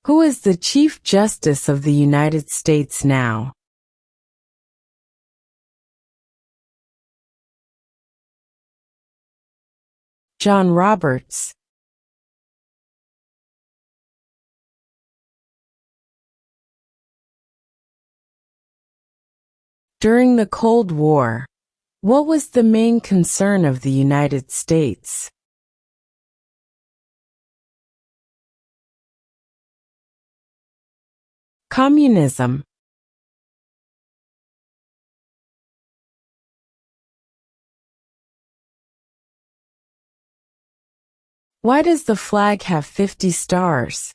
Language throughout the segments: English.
Who is the Chief Justice of the United States now? John Roberts. During the Cold War, what was the main concern of the United States? Communism. Why does the flag have 50 stars?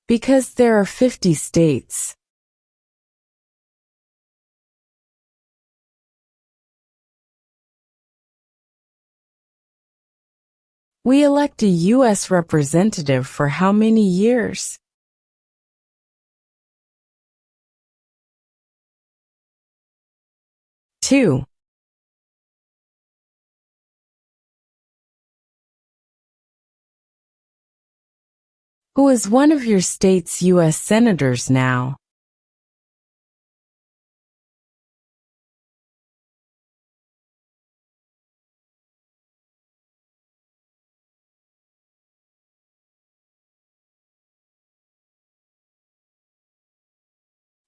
Because there are 50 states. We elect a U.S. representative for how many years? Two. Who is one of your state's U.S. senators now?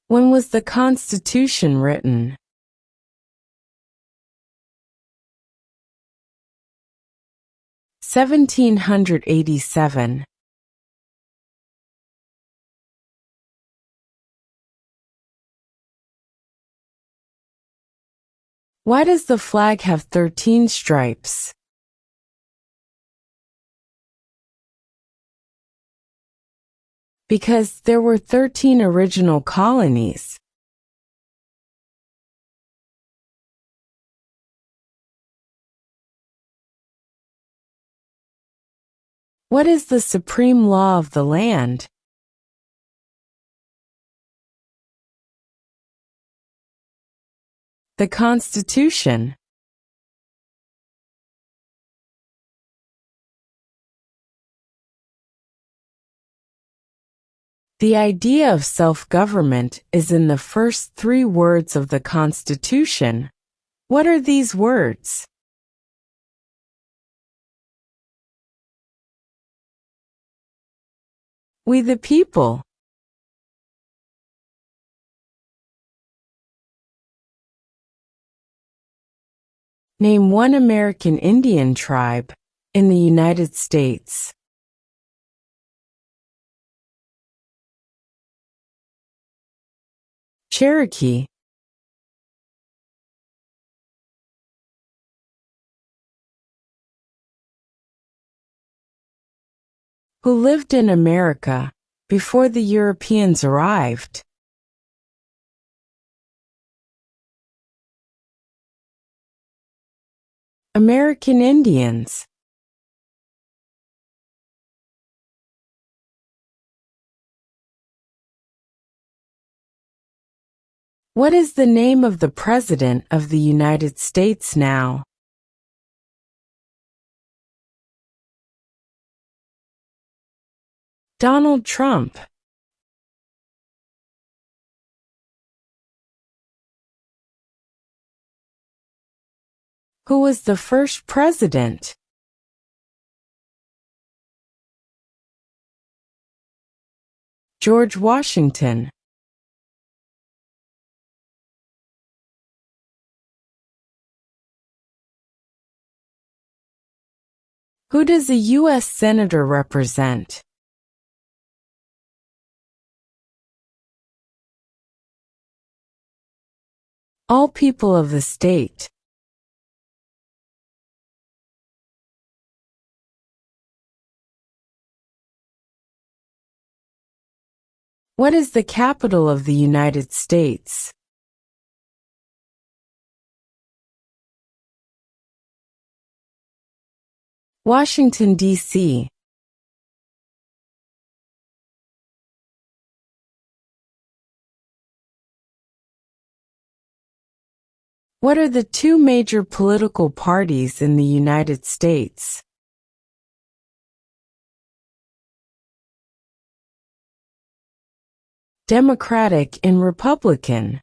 When was the Constitution written? (1787). Why does the flag have 13 stripes? Because there were 13 original colonies. What is the supreme law of the land? The Constitution. The idea of self-government is in the first 3 words of the Constitution. What are these words? We the people. Name one American Indian tribe in the United States. Cherokee. Who lived in America before the Europeans arrived? American Indians. What is the name of the President of the United States now? Donald Trump. Who was the first president? George Washington. Who does a U.S. Senator represent? All people of the state. What is the capital of the United States? Washington, D.C. What are the two major political parties in the United States? Democratic and Republican.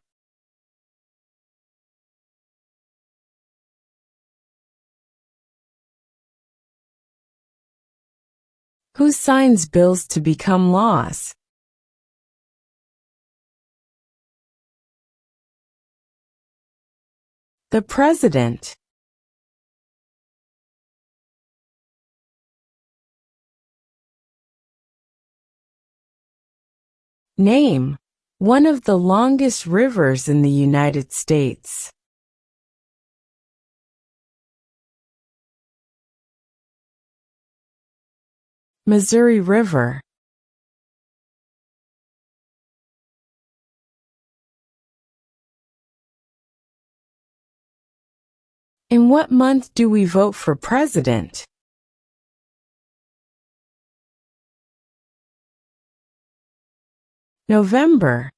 Who signs bills to become laws? The President. Name one of the longest rivers in the United States. Missouri River. In what month do we vote for president? November.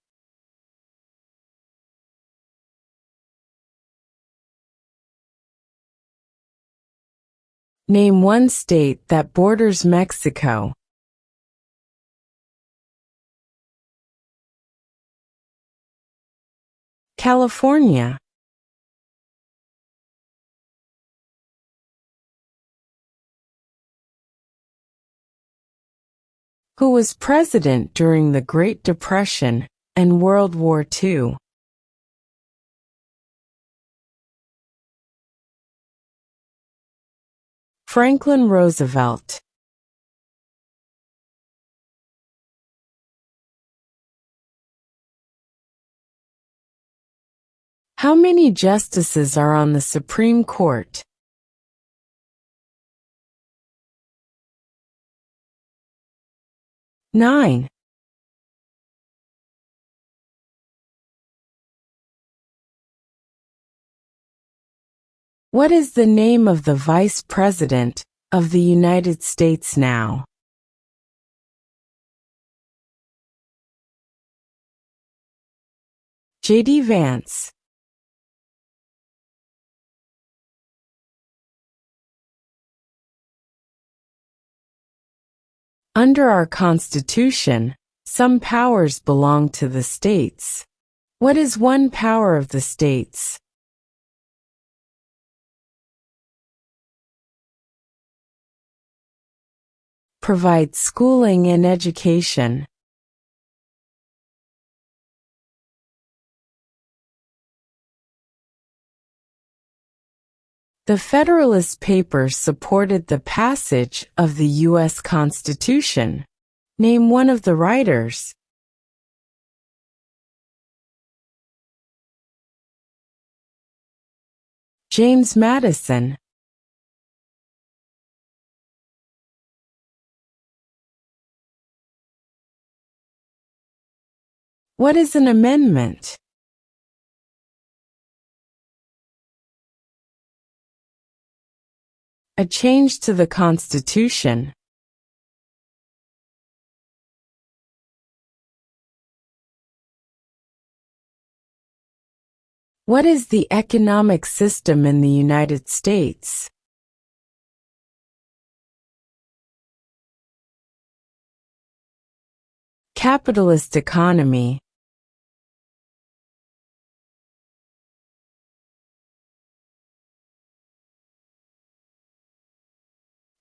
Name one state that borders Mexico. California. Who was president during the Great Depression and World War II? Franklin Roosevelt. How many justices are on the Supreme Court? 9. What is the name of the Vice President of the United States now? J.D. Vance. Under our Constitution, some powers belong to the states. What is one power of the states? Provide schooling and education. The Federalist Papers supported the passage of the U.S. Constitution. Name one of the writers. James Madison. What is an amendment? A change to the Constitution. What is the economic system in the United States? Capitalist economy.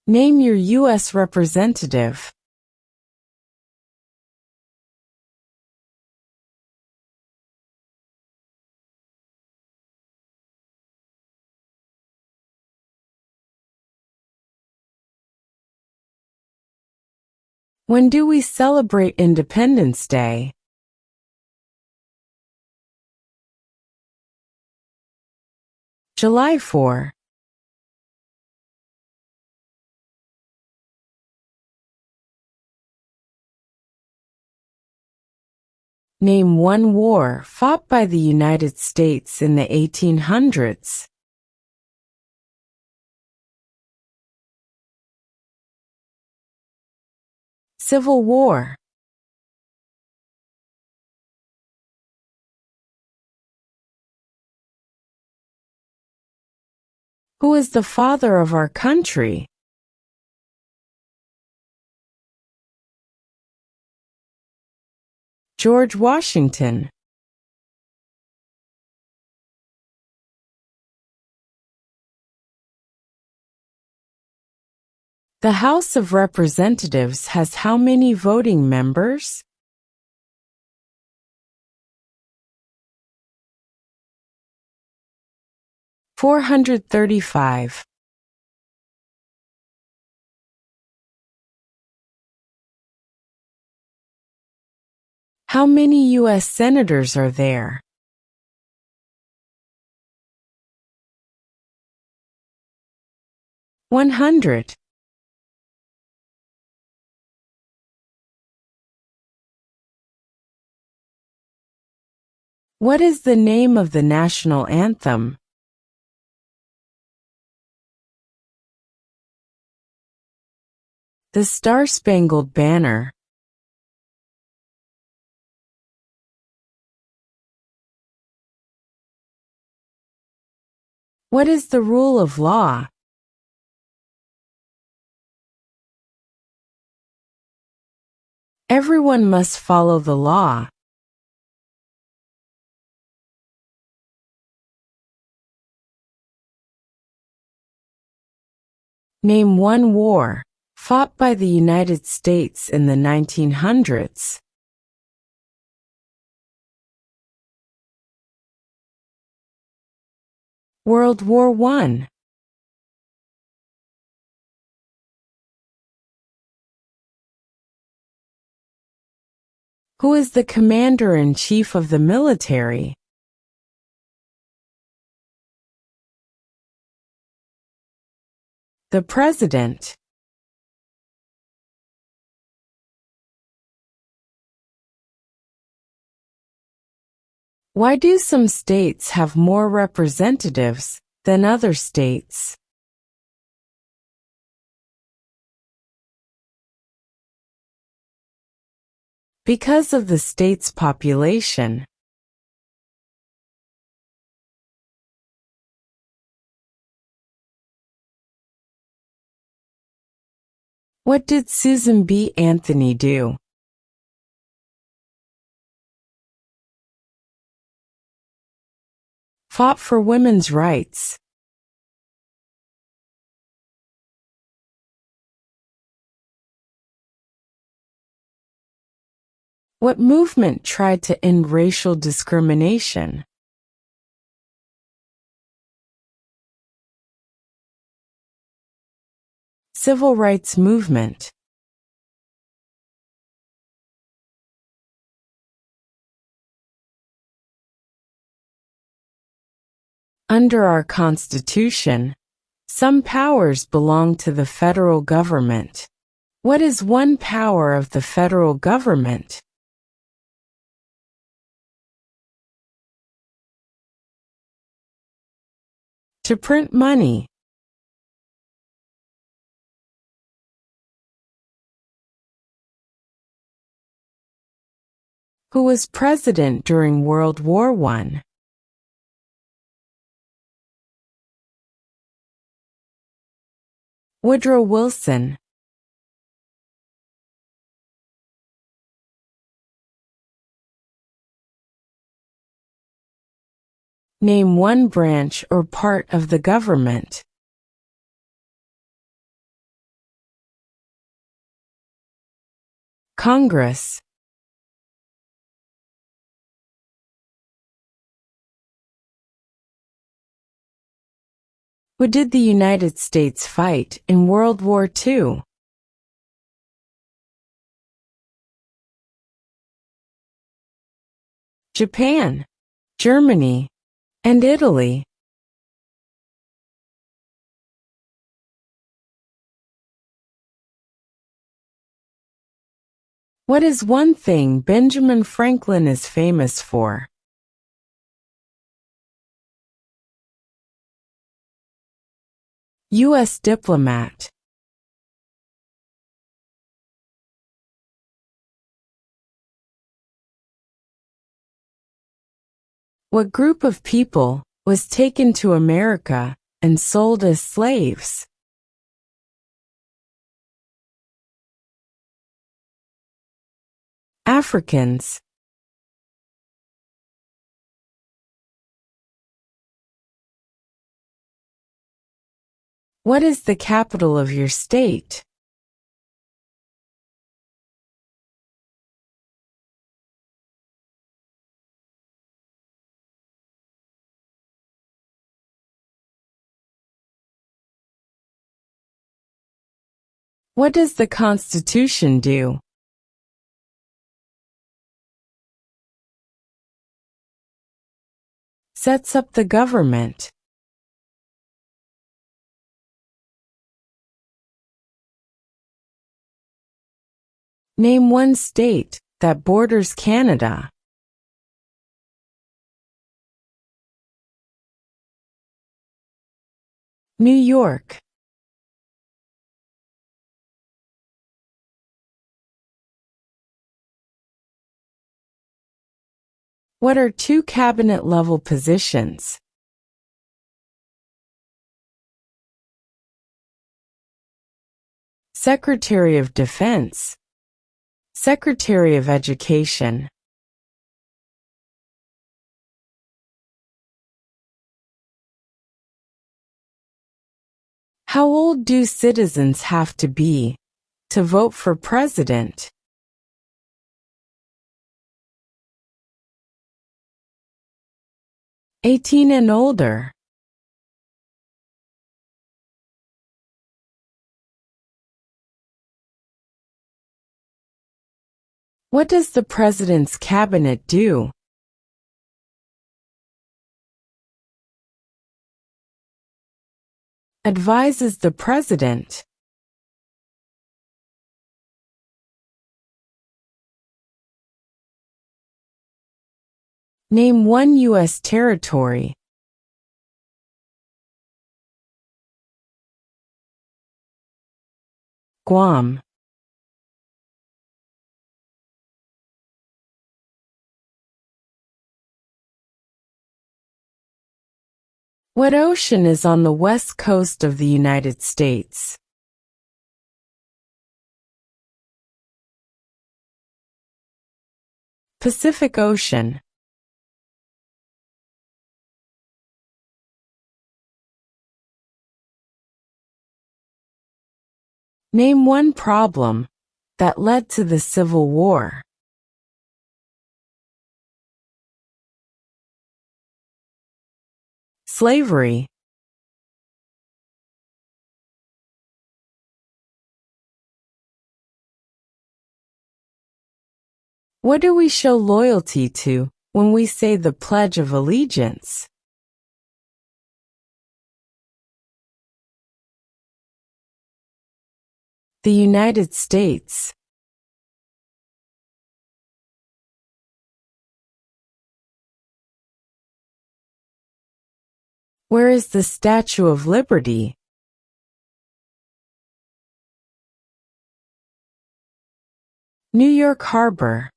Name your U.S. representative. When do we celebrate Independence Day? July 4. Name one war fought by the United States in the 1800s. Civil War. Who is the father of our country? George Washington. The House of Representatives has how many voting members? 435. How many U.S. senators are there? 100. What is the name of the national anthem? The Star-Spangled Banner. What is the rule of law? Everyone must follow the law. Name one war fought by the United States in the 1900s. World War I. Who is the commander-in-chief of the military? The president. Why do some states have more representatives than other states? Because of the state's population. What did Susan B. Anthony do? Fought for women's rights. What movement tried to end racial discrimination? Civil rights movement. Under our Constitution, some powers belong to the federal government. What is one power of the federal government? To print money. Who was president during World War I? Woodrow Wilson. Name one branch or part of the government. Congress. Who did the United States fight in World War II? Japan, Germany, and Italy. What is one thing Benjamin Franklin is famous for? U.S. diplomat. What group of people was taken to America and sold as slaves? Africans. What is the capital of your state? What does the Constitution do? Sets up the government. Name one state that borders Canada. New York. What are two cabinet-level positions? Secretary of Defense. Secretary of Education. How old do citizens have to be to vote for president? 18 and older. What does the president's cabinet do? Advises the president. Name one U.S. territory. Guam. What ocean is on the west coast of the United States? Pacific Ocean. Name one problem that led to the Civil War. Slavery. What do we show loyalty to when we say the Pledge of Allegiance? The United States. Where is the Statue of Liberty? New York Harbor.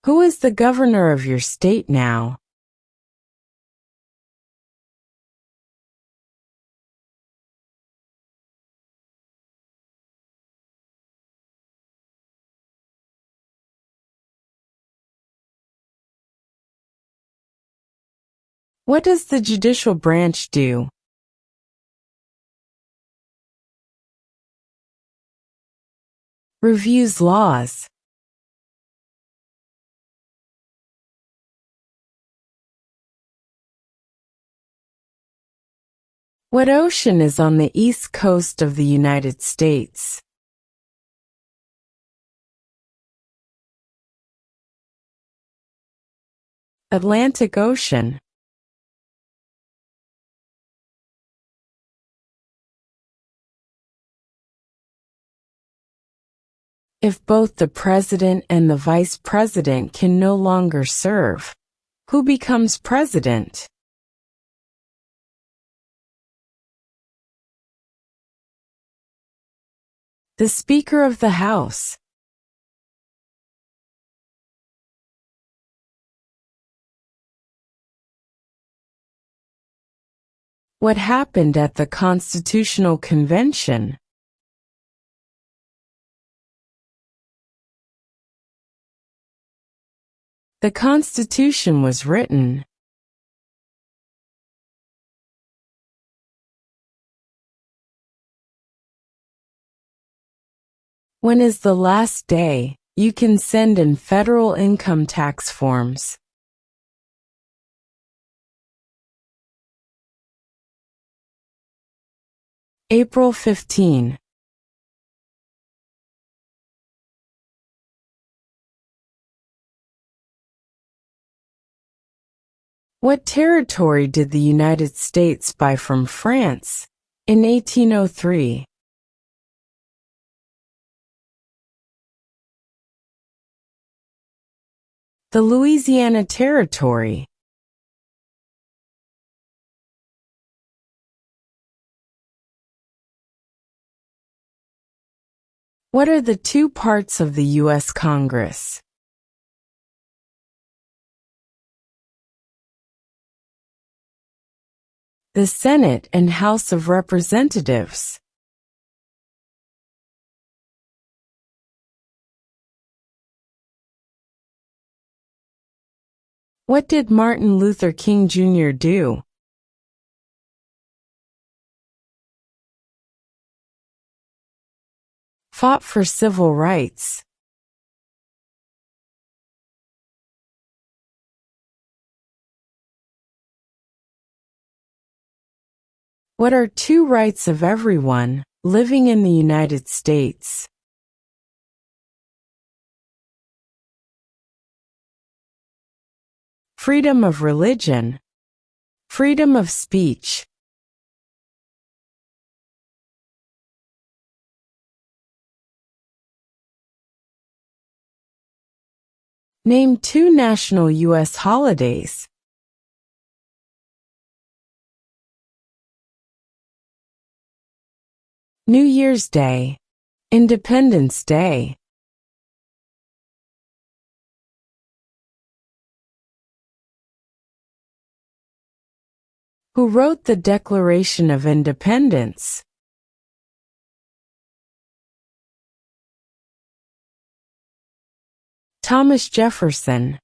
Who is the governor of your state now? What does the judicial branch do? Reviews laws. What ocean is on the east coast of the United States? Atlantic Ocean. If both the president and the vice president can no longer serve, who becomes president? The Speaker of the House. What happened at the Constitutional Convention? The Constitution was written. When is the last day you can send in federal income tax forms? April 15. What territory did the United States buy from France in 1803? The Louisiana Territory. What are the two parts of the U.S. Congress? The Senate and House of Representatives. What did Martin Luther King Jr. do? Fought for civil rights. What are two rights of everyone living in the United States? Freedom of religion. Freedom of speech. Name two national U.S. holidays. New Year's Day. Independence Day. Who wrote the Declaration of Independence? Thomas Jefferson.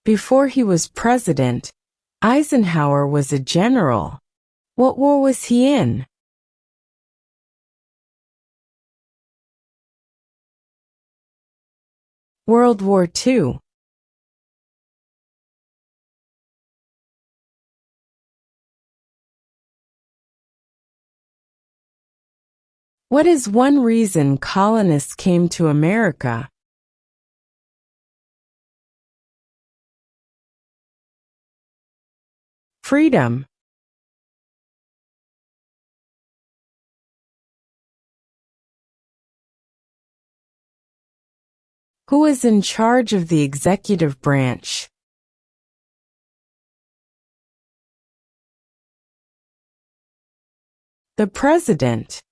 Before he was president, Eisenhower was a general. What war was he in? World War II. What is one reason colonists came to America? Freedom. Who is in charge of the executive branch? The President.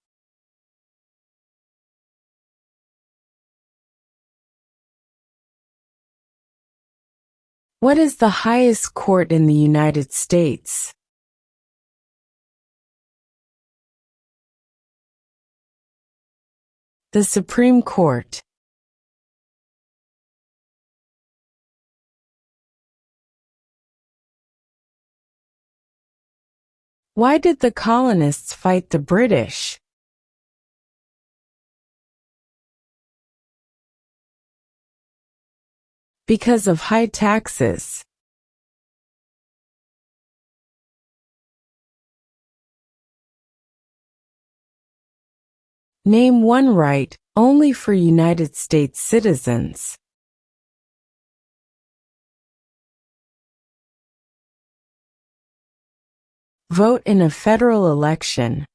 What is the highest court in the United States? The Supreme Court. Why did the colonists fight the British? Because of high taxes. Name one right only for United States citizens. Vote in a federal election.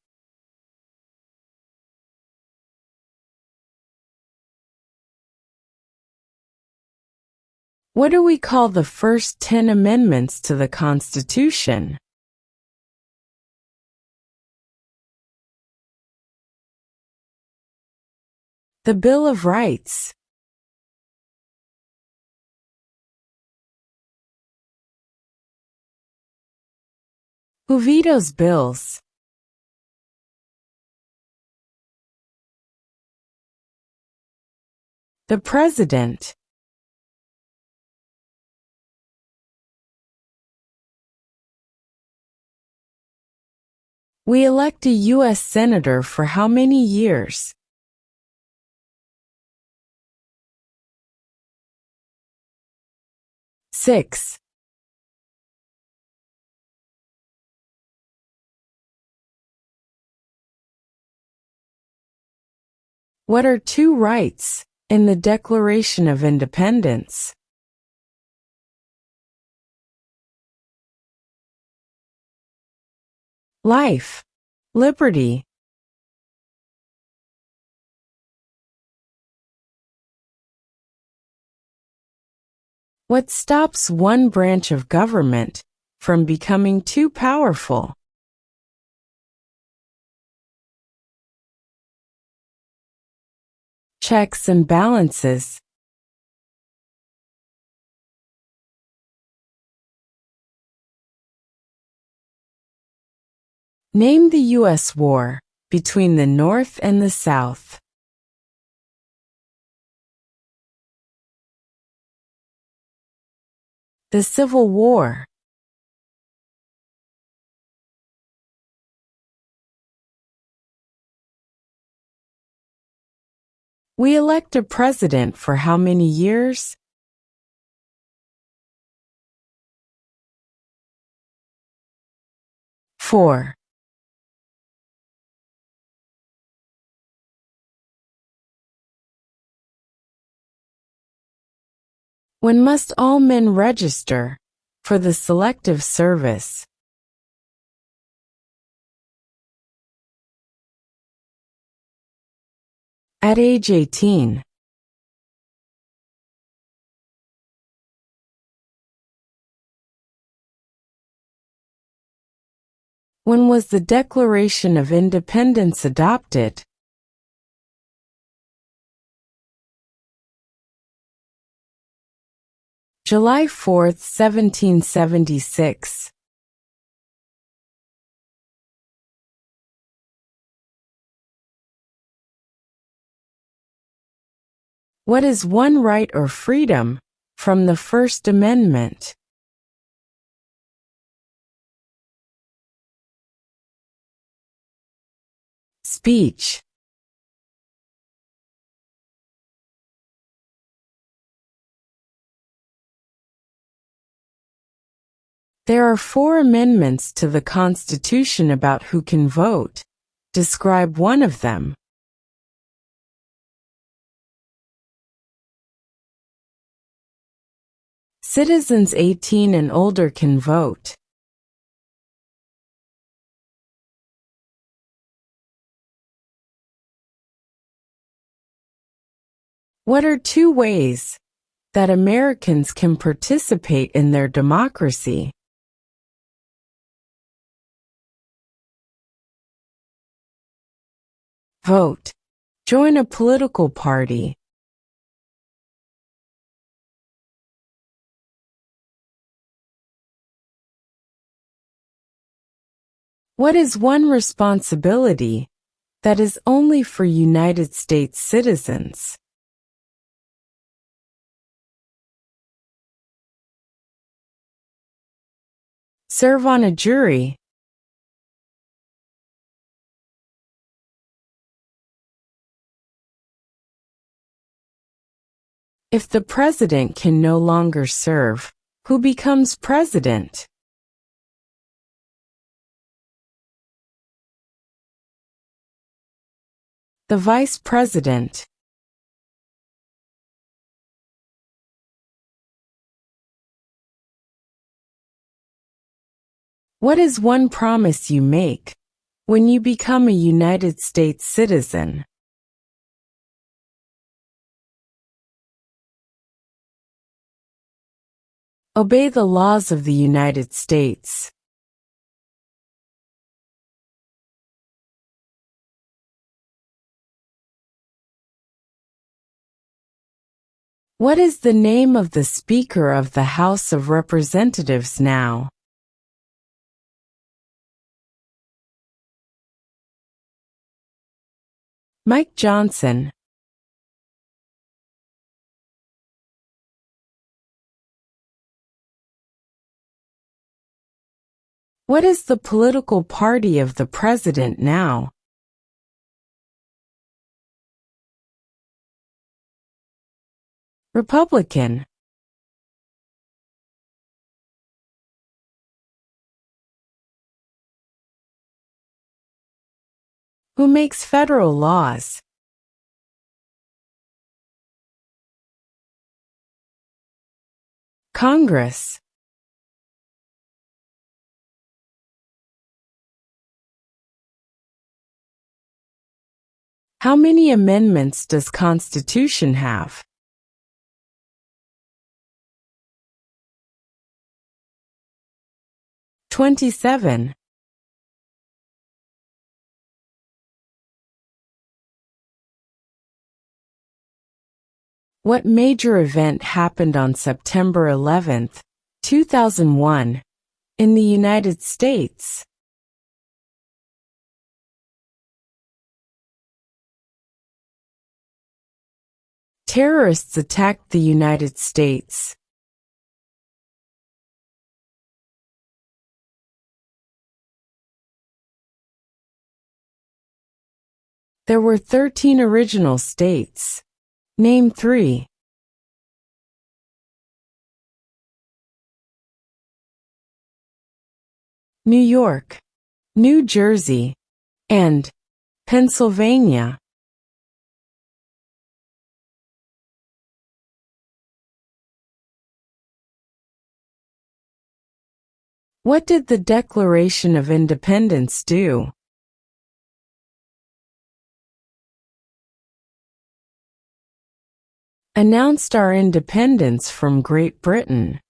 What do we call the first 10 amendments to the Constitution? The Bill of Rights. Who vetoes bills? The President. We elect a U.S. Senator for how many years? 6. What are two rights in the Declaration of Independence? Life, liberty. What stops one branch of government from becoming too powerful? Checks and balances. Name the U.S. war between the North and the South. The Civil War. We elect a president for how many years? 4. When must all men register for the Selective Service? At age 18. When was the Declaration of Independence adopted? July 4, 1776. What is one right or freedom from the First Amendment? Speech. There are 4 amendments to the Constitution about who can vote. Describe one of them. Citizens 18 and older can vote. What are 2 ways that Americans can participate in their democracy? Vote. Join a political party. What is one responsibility that is only for United States citizens? Serve on a jury. If the president can no longer serve, who becomes president? The vice president. What is one promise you make when you become a United States citizen? Obey the laws of the United States. What is the name of the Speaker of the House of Representatives now? Mike Johnson. What is the political party of the president now? Republican. Who makes federal laws? Congress. How many amendments does Constitution have? 27. What major event happened on September 11, 2001, in the United States? Terrorists attacked the United States. There were 13 original states. Name 3. New York, New Jersey, and Pennsylvania. What did the Declaration of Independence do? Announced our independence from Great Britain.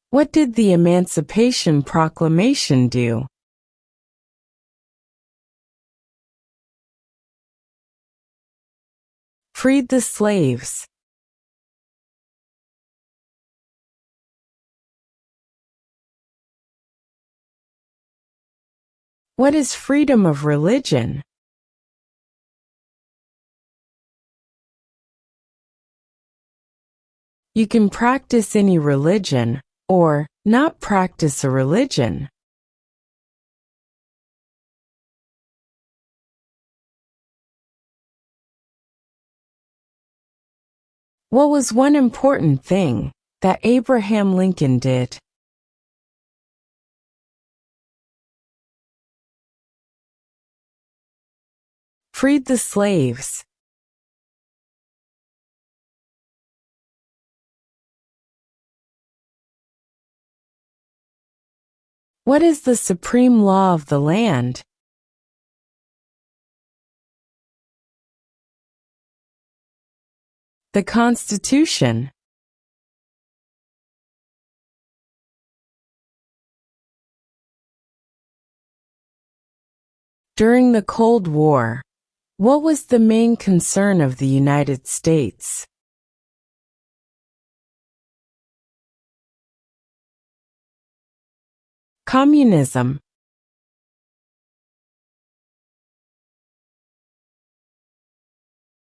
What did the Emancipation Proclamation do? Freed the slaves. What is freedom of religion? You can practice any religion, or not practice a religion. What was one important thing that Abraham Lincoln did? Freed the slaves. What is the supreme law of the land? The Constitution. During the Cold War, what was the main concern of the United States? Communism.